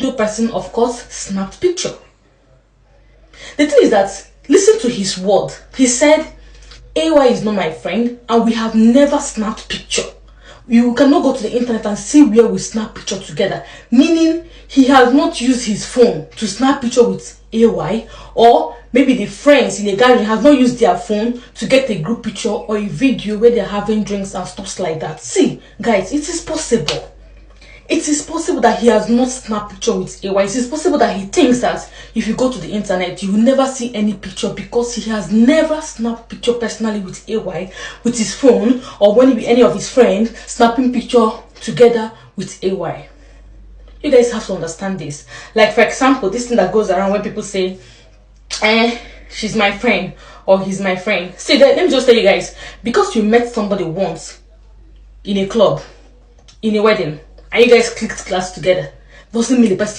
The person, of course, snapped picture. The thing is that, listen to his word. He said, AY is not my friend and we have never snapped picture. You cannot go to the internet and see where we snap picture together. Meaning, he has not used his phone to snap picture with AY, or maybe the friends in the gathering have not used their phone to get a group picture or a video where they're having drinks and stuff like that. See, guys, it is possible. It is possible that he has not snapped picture with AY. It is possible that he thinks that if you go to the internet, you will never see any picture because he has never snapped picture personally with AY with his phone, or when any of his friends snapping picture together with AY. You guys have to understand this. Like, for example, this thing that goes around when people say, she's my friend or he's my friend. See, let me just tell you guys, because you met somebody once in a club, in a wedding, and you guys clicked class together, doesn't mean the person